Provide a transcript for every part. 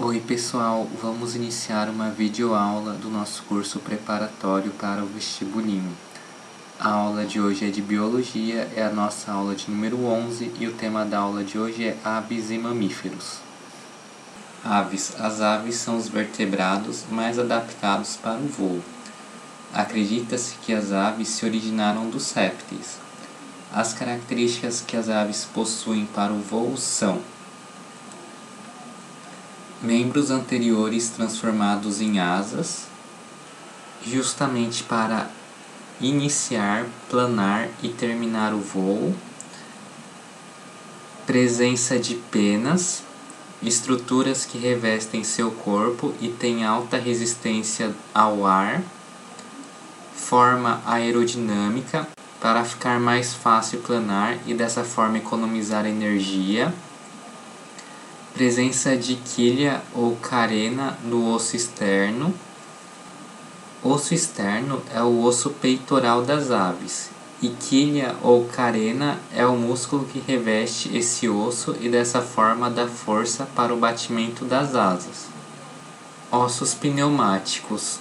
Oi pessoal, vamos iniciar uma videoaula do nosso curso preparatório para o vestibulinho. A aula de hoje é de Biologia, é a nossa aula de número 11 e o tema da aula de hoje é Aves e Mamíferos. Aves. As aves são os vertebrados mais adaptados para o voo. Acredita-se que as aves se originaram dos répteis. As características que as aves possuem para o voo são: membros anteriores transformados em asas, justamente para iniciar, planar e terminar o voo. Presença de penas, estruturas que revestem seu corpo e têm alta resistência ao ar. Forma aerodinâmica, para ficar mais fácil planar e dessa forma economizar energia. Presença de quilha ou carena no osso externo. Osso externo é o osso peitoral das aves, e quilha ou carena é o músculo que reveste esse osso e dessa forma dá força para o batimento das asas. Ossos pneumáticos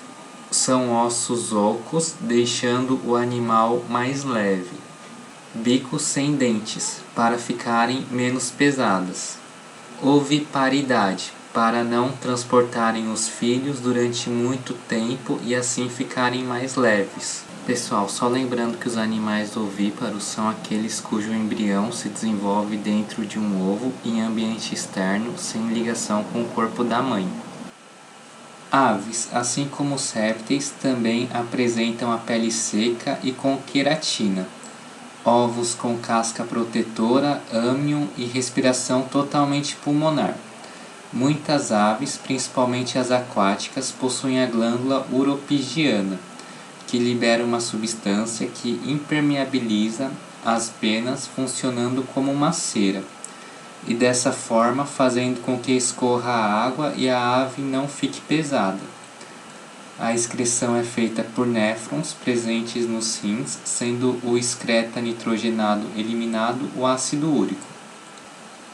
são ossos ocos, deixando o animal mais leve. Bicos sem dentes, para ficarem menos pesadas. Oviparidade, para não transportarem os filhos durante muito tempo e assim ficarem mais leves. Pessoal, só lembrando que os animais ovíparos são aqueles cujo embrião se desenvolve dentro de um ovo em ambiente externo, sem ligação com o corpo da mãe. Aves, assim como os répteis, também apresentam a pele seca e com queratina. Ovos com casca protetora, âmion e respiração totalmente pulmonar. Muitas aves, principalmente as aquáticas, possuem a glândula uropigiana, que libera uma substância que impermeabiliza as penas, funcionando como uma cera, e dessa forma fazendo com que escorra a água e a ave não fique pesada. A excreção é feita por néfrons presentes nos rins, sendo o excreta nitrogenado eliminado o ácido úrico.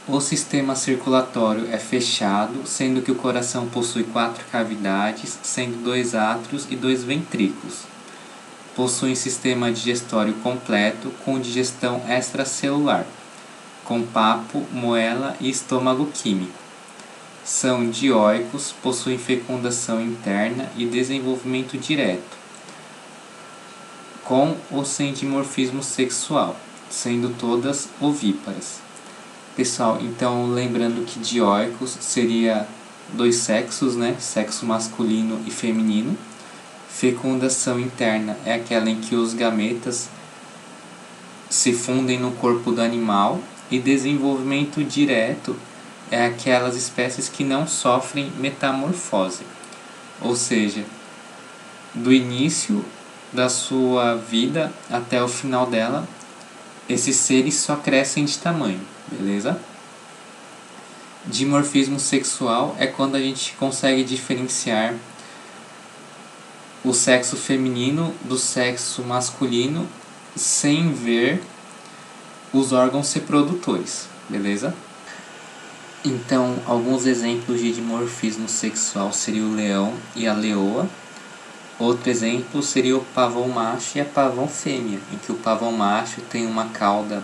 O sistema circulatório é fechado, sendo que o coração possui 4 cavidades, sendo 2 átrios e 2 ventrículos. Possui sistema digestório completo, com digestão extracelular, com papo, moela e estômago químico. São dioicos, possuem fecundação interna e desenvolvimento direto, com ou sem dimorfismo sexual, sendo todas ovíparas. Pessoal, então lembrando que dioicos seria 2 sexos, né? Sexo masculino e feminino. Fecundação interna é aquela em que os gametas se fundem no corpo do animal, e desenvolvimento direto é aquelas espécies que não sofrem metamorfose, ou seja, do início da sua vida até o final dela, esses seres só crescem de tamanho, beleza? Dimorfismo sexual é quando a gente consegue diferenciar o sexo feminino do sexo masculino sem ver os órgãos reprodutores, beleza? Então, alguns exemplos de dimorfismo sexual seria o leão e a leoa. Outro exemplo seria o pavão macho e a pavão fêmea, em que o pavão macho tem uma cauda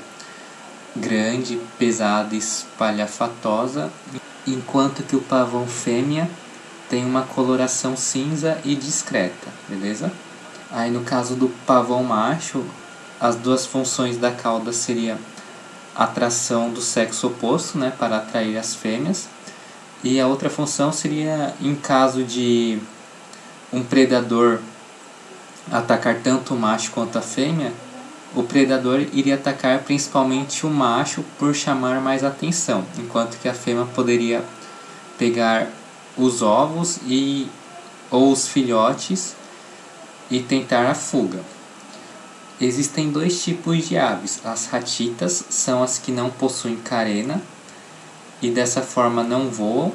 grande, pesada e espalhafatosa, enquanto que o pavão fêmea tem uma coloração cinza e discreta, beleza? Aí no caso do pavão macho, as duas funções da cauda seria atração do sexo oposto, né, para atrair as fêmeas, e a outra função seria em caso de um predador atacar tanto o macho quanto a fêmea, o predador iria atacar principalmente o macho por chamar mais atenção, enquanto que a fêmea poderia pegar os ovos ou os filhotes e tentar a fuga. Existem 2 tipos de aves. As ratitas são as que não possuem carena e dessa forma não voam,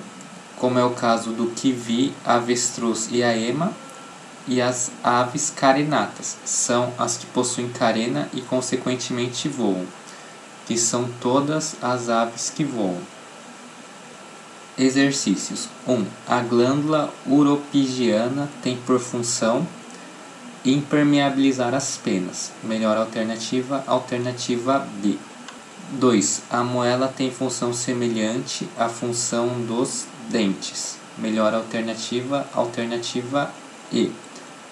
como é o caso do kiwi, avestruz e a ema. E as aves carenatas são as que possuem carena e consequentemente voam, que são todas as aves que voam. Exercícios. 1. A glândula uropigiana tem por função impermeabilizar as penas. Melhor alternativa, alternativa B. 2. A moela tem função semelhante à função dos dentes. Melhor alternativa, alternativa E,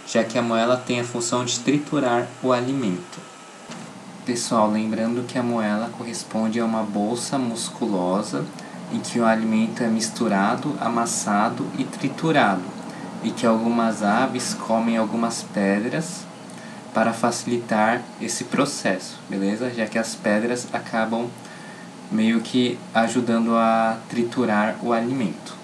já que a moela tem a função de triturar o alimento. Pessoal, lembrando que a moela corresponde a uma bolsa musculosa em que o alimento é misturado, amassado e triturado, e que algumas aves comem algumas pedras para facilitar esse processo, beleza? Já que as pedras acabam meio que ajudando a triturar o alimento.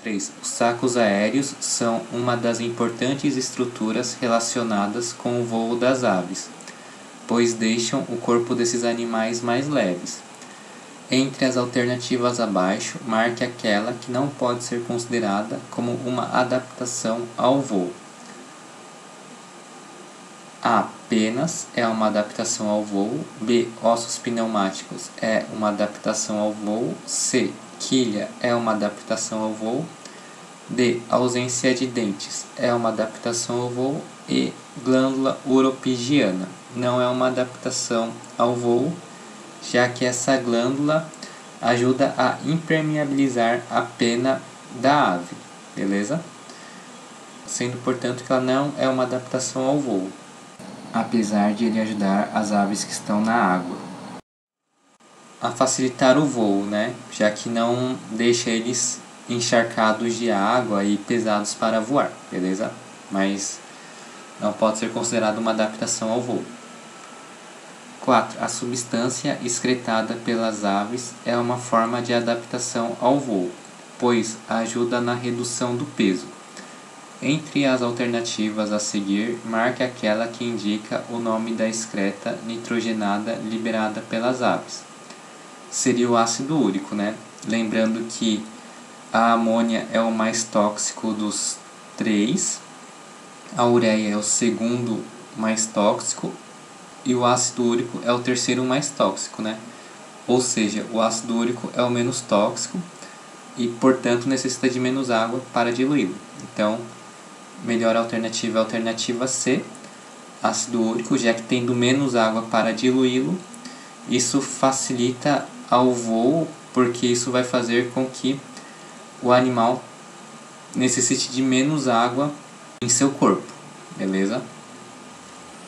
3. Os sacos aéreos são uma das importantes estruturas relacionadas com o voo das aves, pois deixam o corpo desses animais mais leves. Entre as alternativas abaixo, marque aquela que não pode ser considerada como uma adaptação ao voo. A. Penas é uma adaptação ao voo. B. Ossos pneumáticos é uma adaptação ao voo. C. Quilha é uma adaptação ao voo. D. Ausência de dentes é uma adaptação ao voo. E. Glândula uropigiana não é uma adaptação ao voo, já que essa glândula ajuda a impermeabilizar a pena da ave, beleza? Sendo, portanto, que ela não é uma adaptação ao voo, apesar de ele ajudar as aves que estão na água a facilitar o voo, né? Já que não deixa eles encharcados de água e pesados para voar, beleza? Mas não pode ser considerado uma adaptação ao voo. 4. A substância excretada pelas aves é uma forma de adaptação ao voo, pois ajuda na redução do peso. Entre as alternativas a seguir, marque aquela que indica o nome da excreta nitrogenada liberada pelas aves. Seria o ácido úrico, né? Lembrando que a amônia é o mais tóxico dos 3, a ureia é o segundo mais tóxico, e o ácido úrico é o terceiro mais tóxico, né? Ou seja, o ácido úrico é o menos tóxico e, portanto, necessita de menos água para diluí-lo. Então, melhor alternativa é a alternativa C, ácido úrico, já que tendo menos água para diluí-lo, isso facilita ao voo, porque isso vai fazer com que o animal necessite de menos água em seu corpo, beleza?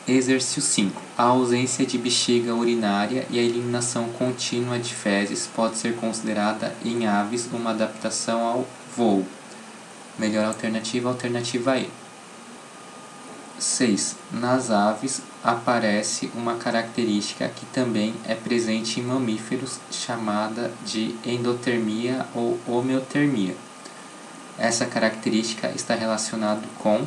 Exercício 5. A ausência de bexiga urinária e a eliminação contínua de fezes pode ser considerada em aves uma adaptação ao voo. Melhor alternativa, alternativa E. 6. Nas aves aparece uma característica que também é presente em mamíferos, chamada de endotermia ou homeotermia. Essa característica está relacionada com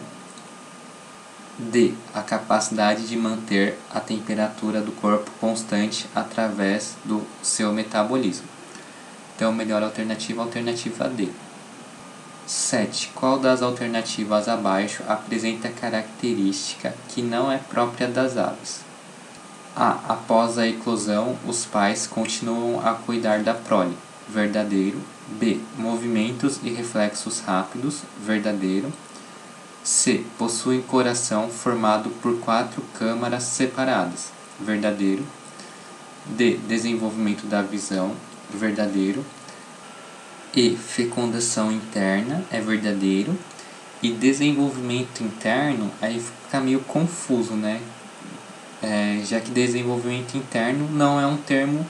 D. A capacidade de manter a temperatura do corpo constante através do seu metabolismo. Então, melhor alternativa, alternativa D. 7. Qual das alternativas abaixo apresenta característica que não é própria das aves? A. Após a eclosão, os pais continuam a cuidar da prole. Verdadeiro. B. Movimentos e reflexos rápidos. Verdadeiro. C. Possuem coração formado por 4 câmaras separadas. Verdadeiro. D. Desenvolvimento da visão. Verdadeiro. E. Fecundação interna. É verdadeiro. E desenvolvimento interno, aí fica meio confuso, né? Já que desenvolvimento interno não é um termo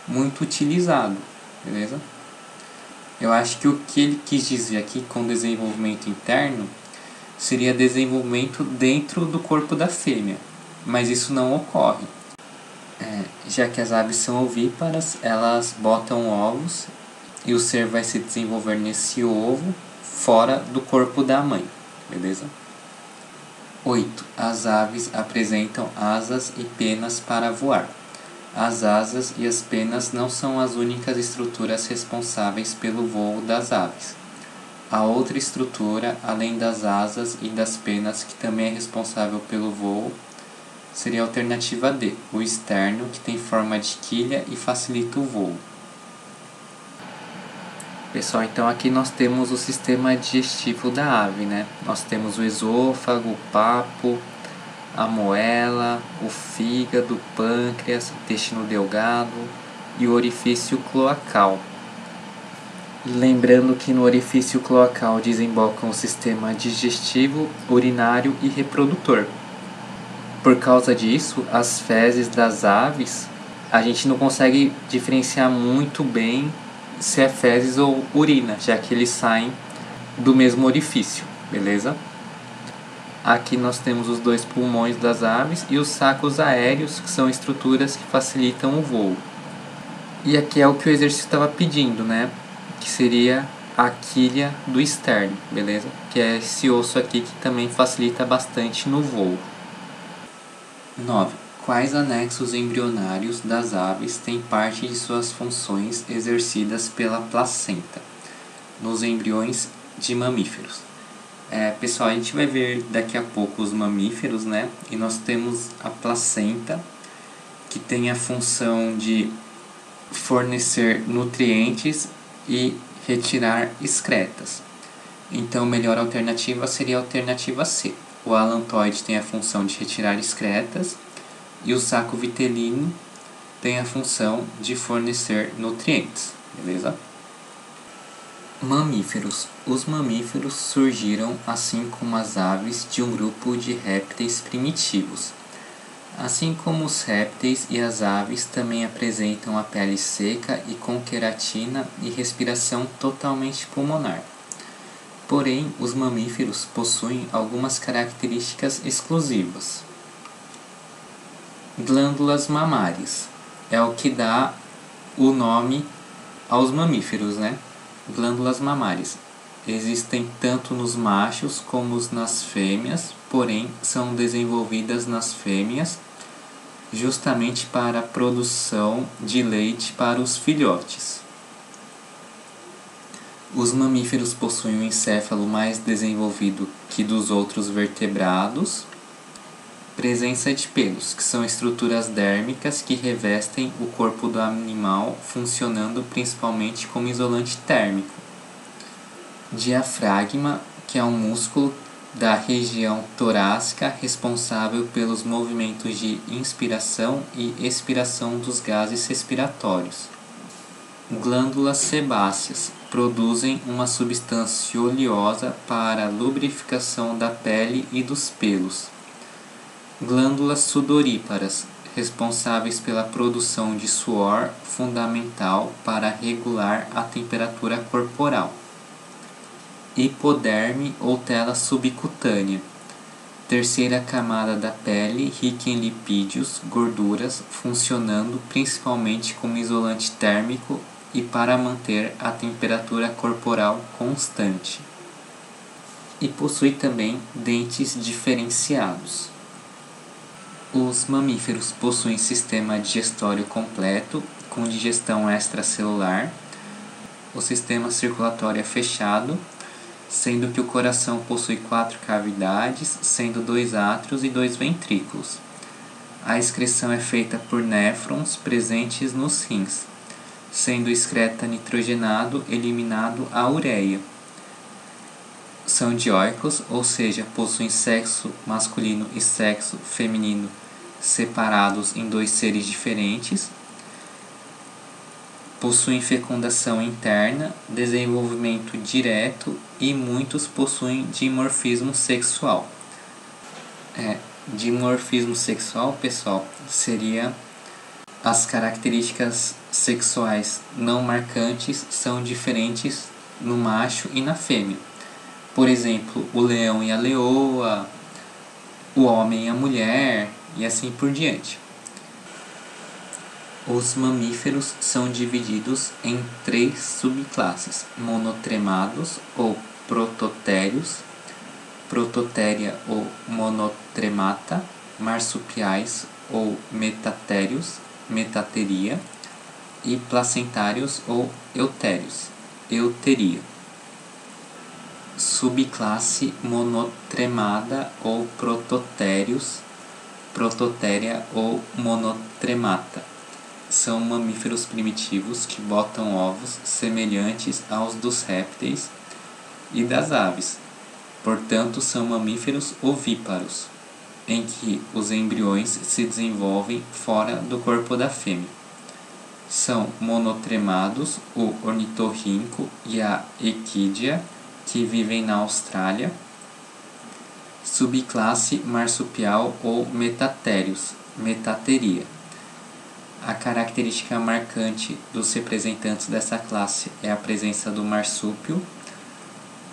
muito utilizado, beleza? Eu acho que o que ele quis dizer aqui com desenvolvimento interno seria desenvolvimento dentro do corpo da fêmea, mas isso não ocorre. Já que as aves são ovíparas, elas botam ovos e o ser vai se desenvolver nesse ovo fora do corpo da mãe, beleza? 8. As aves apresentam asas e penas para voar. As asas e as penas não são as únicas estruturas responsáveis pelo voo das aves. A outra estrutura, além das asas e das penas, que também é responsável pelo voo, seria a alternativa D, o externo, que tem forma de quilha e facilita o voo. Pessoal, então aqui nós temos o sistema digestivo da ave, né? Nós temos o esôfago, o papo, a moela, o fígado, o pâncreas, intestino delgado e o orifício cloacal. Lembrando que no orifício cloacal desembocam o sistema digestivo, urinário e reprodutor. Por causa disso, as fezes das aves, a gente não consegue diferenciar muito bem se é fezes ou urina, já que eles saem do mesmo orifício, beleza? Aqui nós temos os dois pulmões das aves e os sacos aéreos, que são estruturas que facilitam o voo. E aqui é o que o exercício estava pedindo, né? Que seria a quilha do externo, beleza? Que é esse osso aqui que também facilita bastante no voo. 9. Quais anexos embrionários das aves têm parte de suas funções exercidas pela placenta nos embriões de mamíferos? Pessoal, a gente vai ver daqui a pouco os mamíferos, né? E nós temos a placenta, que tem a função de fornecer nutrientes e retirar excretas. Então, a melhor alternativa seria a alternativa C. O alantoide tem a função de retirar excretas e o saco vitelino tem a função de fornecer nutrientes, beleza? Mamíferos. Os mamíferos surgiram, assim como as aves, de um grupo de répteis primitivos. Assim como os répteis e as aves também apresentam a pele seca e com queratina e respiração totalmente pulmonar. Porém, os mamíferos possuem algumas características exclusivas. Glândulas mamárias é o que dá o nome aos mamíferos, né? Glândulas mamárias existem tanto nos machos como nas fêmeas, porém são desenvolvidas nas fêmeas justamente para a produção de leite para os filhotes. Os mamíferos possuem um encéfalo mais desenvolvido que dos outros vertebrados. Presença de pelos, que são estruturas dérmicas que revestem o corpo do animal, funcionando principalmente como isolante térmico. Diafragma, que é um músculo da região torácica responsável pelos movimentos de inspiração e expiração dos gases respiratórios. Glândulas sebáceas produzem uma substância oleosa para a lubrificação da pele e dos pelos. Glândulas sudoríparas, responsáveis pela produção de suor, fundamental para regular a temperatura corporal. Hipoderme ou tela subcutânea, terceira camada da pele rica em lipídios, gorduras, funcionando principalmente como isolante térmico e para manter a temperatura corporal constante. E possui também dentes diferenciados. Os mamíferos possuem sistema digestório completo, com digestão extracelular. O sistema circulatório é fechado, sendo que o coração possui 4 cavidades, sendo 2 átrios e 2 ventrículos. A excreção é feita por néfrons presentes nos rins, sendo excreta nitrogenado eliminado a ureia. São dioicos, ou seja, possuem sexo masculino e sexo feminino separados em 2 seres diferentes. Possuem fecundação interna, desenvolvimento direto e muitos possuem dimorfismo sexual. Dimorfismo sexual, pessoal, seria as características sexuais não marcantes são diferentes no macho e na fêmea. Por exemplo, o leão e a leoa, o homem e a mulher, e assim por diante. Os mamíferos são divididos em 3 subclasses: monotremados ou prototérios, prototéria ou monotremata, marsupiais ou metatérios, metateria, e placentários ou eutérios, euteria. Subclasse monotremada ou prototérios, prototéria ou monotremata. são mamíferos primitivos que botam ovos semelhantes aos dos répteis e das aves. Portanto, são mamíferos ovíparos, em que os embriões se desenvolvem fora do corpo da fêmea. São monotremados o ornitorrinco e a equídea, que vivem na Austrália. Subclasse marsupial ou Metatherius, Metatheria. A característica marcante dos representantes dessa classe é a presença do marsúpio,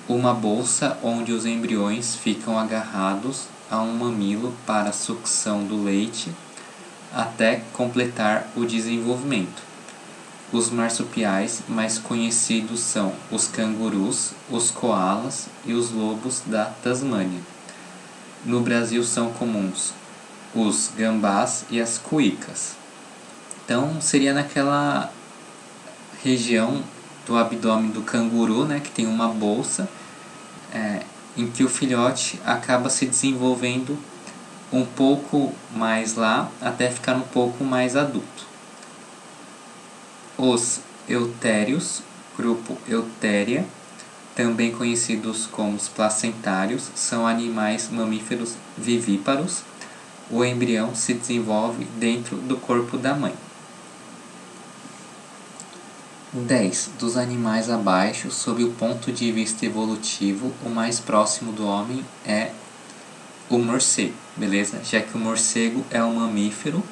uma bolsa onde os embriões ficam agarrados a um mamilo para a sucção do leite até completar o desenvolvimento. Os marsupiais mais conhecidos são os cangurus, os coalas e os lobos da Tasmânia. No Brasil são comuns os gambás e as cuícas. Então seria naquela região do abdômen do canguru, né, que tem uma bolsa, em que o filhote acaba se desenvolvendo um pouco mais lá, até ficar um pouco mais adulto. Os eutérios, grupo Eutéria, também conhecidos como os placentários, são animais mamíferos vivíparos. O embrião se desenvolve dentro do corpo da mãe. 10. Dos animais abaixo, sob o ponto de vista evolutivo, o mais próximo do homem é o morcego, beleza? Já que o morcego é um mamífero,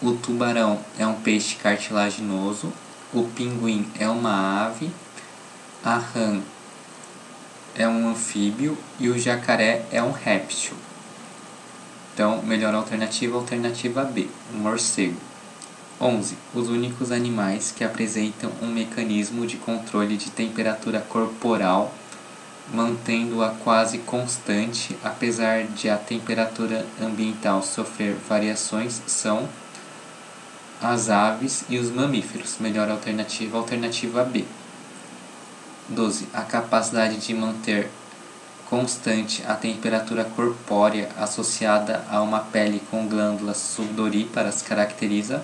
o tubarão é um peixe cartilaginoso, o pinguim é uma ave, a rã é um anfíbio e o jacaré é um réptil. Então, melhor alternativa B, o morcego. 11. Os únicos animais que apresentam um mecanismo de controle de temperatura corporal, mantendo-a quase constante, apesar de a temperatura ambiental sofrer variações, são as aves e os mamíferos. Melhor alternativa B. 12. A capacidade de manter constante a temperatura corpórea associada a uma pele com glândulas sudoríparas caracteriza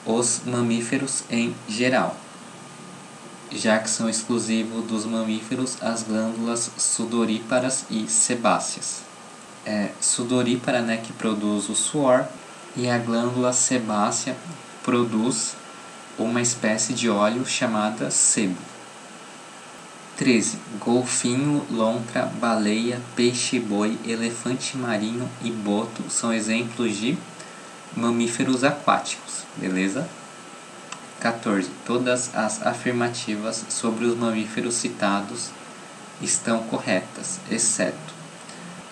os mamíferos em geral, já que são exclusivos dos mamíferos as glândulas sudoríparas e sebáceas. Sudorípara, né, que produz o suor, e a glândula sebácea produz uma espécie de óleo chamada sebo. 13. Golfinho, lontra, baleia, peixe-boi, elefante marinho e boto são exemplos de mamíferos aquáticos, beleza? 14. Todas as afirmativas sobre os mamíferos citados estão corretas, exceto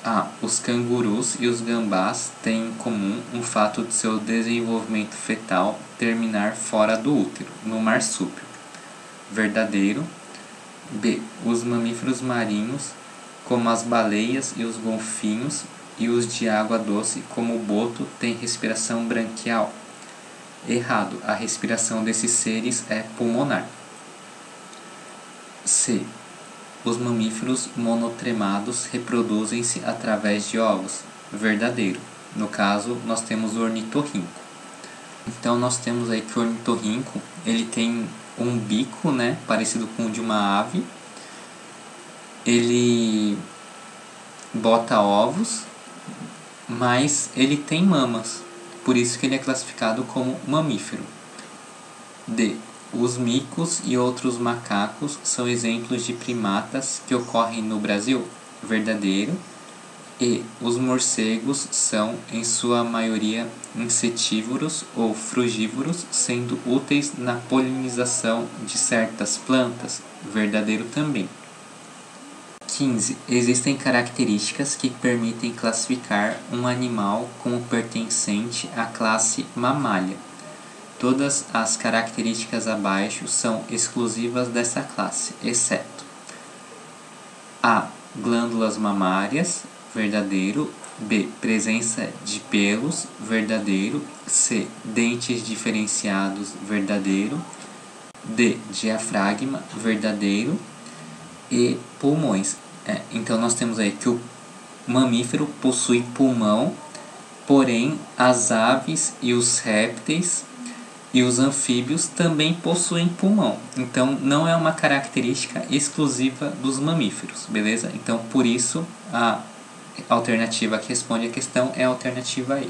A. Os cangurus e os gambás têm em comum o fato de seu desenvolvimento fetal terminar fora do útero, no marsúpio. Verdadeiro. B. Os mamíferos marinhos, como as baleias e os golfinhos, e os de água doce, como o boto, têm respiração branquial. Errado, a respiração desses seres é pulmonar. C. Os mamíferos monotremados reproduzem-se através de ovos. Verdadeiro. No caso, nós temos o ornitorrinco. Então, nós temos aí que o ornitorrinco, ele tem um bico, né, parecido com o de uma ave. Ele bota ovos, mas ele tem mamas. Por isso que ele é classificado como mamífero. D. Os micos e outros macacos são exemplos de primatas que ocorrem no Brasil. Verdadeiro. E. Os morcegos são, em sua maioria, insetívoros ou frugívoros, sendo úteis na polinização de certas plantas. Verdadeiro também. 15. Existem características que permitem classificar um animal como pertencente à classe mamália. Todas as características abaixo são exclusivas dessa classe, exceto A. Glândulas mamárias. Verdadeiro. B. Presença de pelos. Verdadeiro. C. Dentes diferenciados. Verdadeiro. D. Diafragma. Verdadeiro. E pulmões. Então nós temos aí que o mamífero possui pulmão, porém as aves e os répteis E os anfíbios também possuem pulmão. Então, não é uma característica exclusiva dos mamíferos, beleza? Então, por isso, a alternativa que responde a questão é a alternativa E.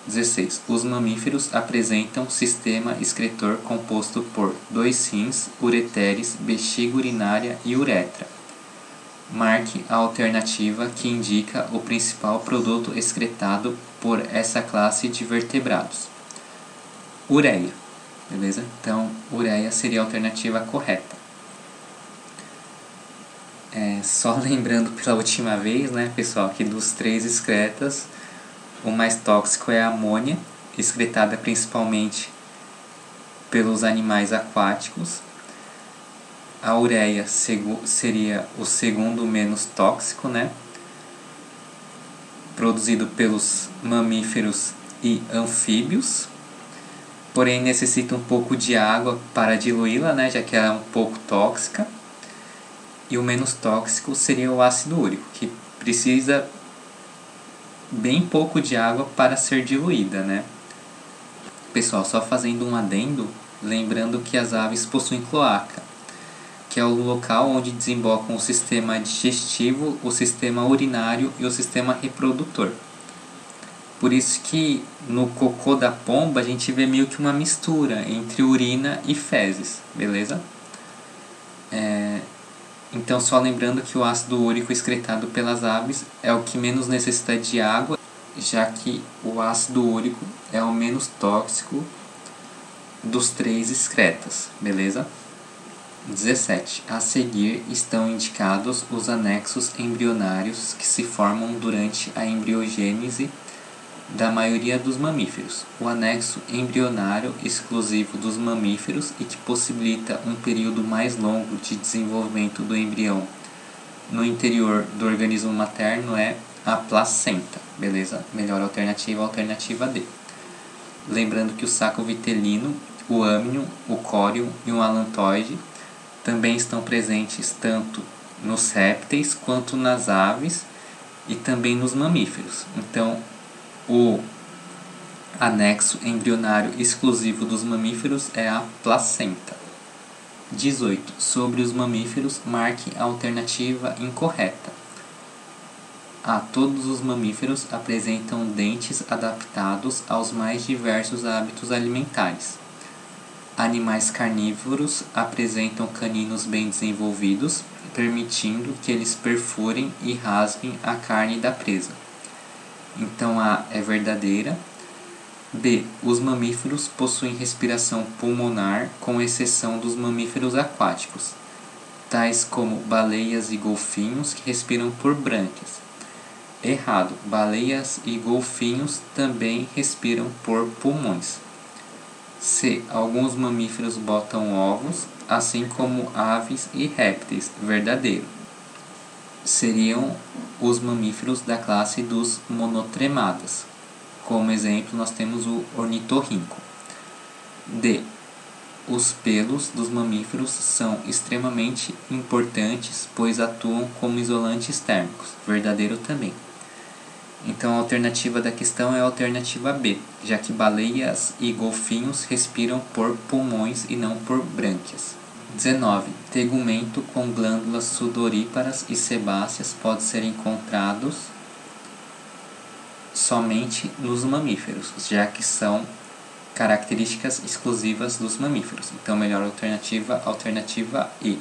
16. Os mamíferos apresentam sistema excretor composto por 2 rins, ureteres, bexiga urinária e uretra. Marque a alternativa que indica o principal produto excretado por essa classe de vertebrados. Ureia, beleza? Então, ureia seria a alternativa correta. Só lembrando pela última vez, né, pessoal, que dos 3 excretas, o mais tóxico é a amônia, excretada principalmente pelos animais aquáticos. A ureia seria o segundo menos tóxico, né? Produzido pelos mamíferos e anfíbios. Porém, necessita um pouco de água para diluí-la, né? Já que ela é um pouco tóxica. E o menos tóxico seria o ácido úrico, que precisa bem pouco de água para ser diluída, né? Pessoal, só fazendo um adendo, lembrando que as aves possuem cloaca, que é o local onde desembocam o sistema digestivo, o sistema urinário e o sistema reprodutor. Por isso que no cocô da pomba a gente vê meio que uma mistura entre urina e fezes, beleza? Então, só lembrando que o ácido úrico excretado pelas aves é o que menos necessita de água, já que o ácido úrico é o menos tóxico dos 3 excretas, beleza? 17. A seguir estão indicados os anexos embrionários que se formam durante a embriogênese da maioria dos mamíferos. O anexo embrionário exclusivo dos mamíferos e que possibilita um período mais longo de desenvolvimento do embrião no interior do organismo materno é a placenta, beleza? Melhor alternativa, a alternativa D. Lembrando que o saco vitelino, o âmnion, o córion e o alantoide também estão presentes tanto nos répteis quanto nas aves e também nos mamíferos. Então, o anexo embrionário exclusivo dos mamíferos é a placenta. 18. Sobre os mamíferos, marque a alternativa incorreta. A. Todos os mamíferos apresentam dentes adaptados aos mais diversos hábitos alimentares. Animais carnívoros apresentam caninos bem desenvolvidos, permitindo que eles perfurem e rasguem a carne da presa. Então A é verdadeira. B. Os mamíferos possuem respiração pulmonar, com exceção dos mamíferos aquáticos, tais como baleias e golfinhos, que respiram por brânquias. Errado. Baleias e golfinhos também respiram por pulmões. C. Alguns mamíferos botam ovos, assim como aves e répteis. Verdadeiro. Seriam os mamíferos da classe dos monotremadas. Como exemplo, nós temos o ornitorrinco. D. Os pelos dos mamíferos são extremamente importantes, pois atuam como isolantes térmicos. Verdadeiro também. Então a alternativa da questão é a alternativa B, já que baleias e golfinhos respiram por pulmões e não por brânquias. 19. Tegumento com glândulas sudoríparas e sebáceas pode ser encontrados somente nos mamíferos, já que são características exclusivas dos mamíferos. Então, melhor alternativa, alternativa E.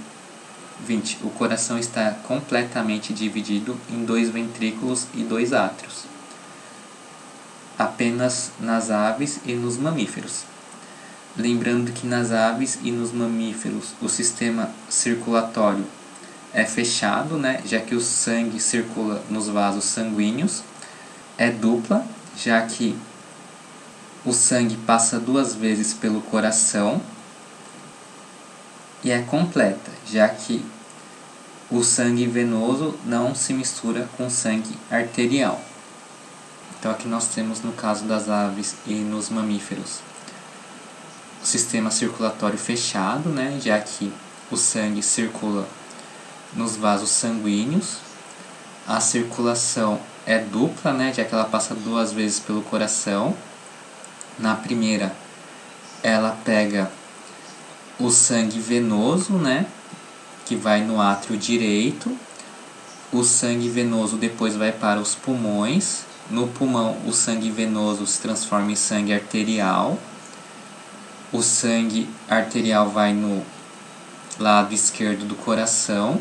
20. O coração está completamente dividido em 2 ventrículos e 2 átrios, apenas nas aves e nos mamíferos. Lembrando que nas aves e nos mamíferos o sistema circulatório é fechado, né, já que o sangue circula nos vasos sanguíneos. É dupla, já que o sangue passa 2 vezes pelo coração. E é completa, já que o sangue venoso não se mistura com sangue arterial. Então aqui nós temos, no caso das aves e nos mamíferos, o sistema circulatório fechado, né, já que o sangue circula nos vasos sanguíneos. A circulação é dupla, né, já que ela passa 2 vezes pelo coração. Na primeira, ela pega o sangue venoso, né, que vai no átrio direito. O sangue venoso depois vai para os pulmões. No pulmão, o sangue venoso se transforma em sangue arterial. O sangue arterial vai no lado esquerdo do coração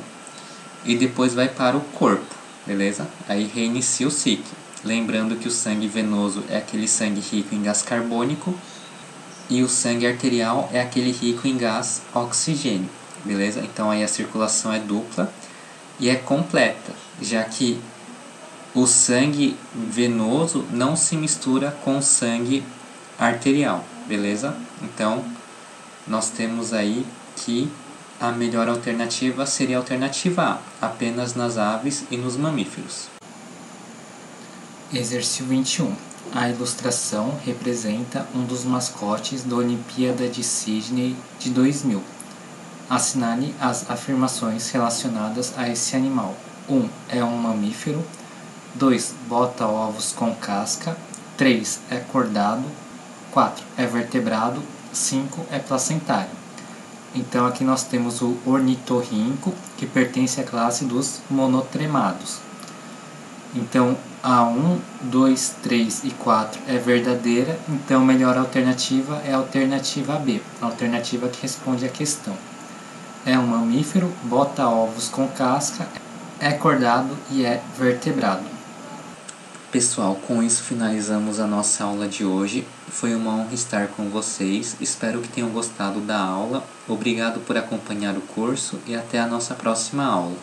e depois vai para o corpo, beleza? Aí reinicia o ciclo. Lembrando que o sangue venoso é aquele sangue rico em gás carbônico e o sangue arterial é aquele rico em gás oxigênio, beleza? Então aí a circulação é dupla e é completa, já que o sangue venoso não se mistura com o sangue arterial, beleza? Então, nós temos aí que a melhor alternativa seria a alternativa A, apenas nas aves e nos mamíferos. Exercício 21. A ilustração representa um dos mascotes da Olimpíada de Sydney de 2000. Assinale as afirmações relacionadas a esse animal. 1. É um mamífero. 2. Bota ovos com casca. 3. É cordado. 4. É vertebrado. 5. É placentário. Então aqui nós temos o ornitorrinco, que pertence à classe dos monotremados. Então a 1, 2, 3 e 4 é verdadeira, então a melhor alternativa é a alternativa B, a alternativa que responde à questão. É um mamífero, bota ovos com casca, é cordado e é vertebrado. Pessoal, com isso finalizamos a nossa aula de hoje. Foi uma honra estar com vocês. Espero que tenham gostado da aula. Obrigado por acompanhar o curso e até a nossa próxima aula.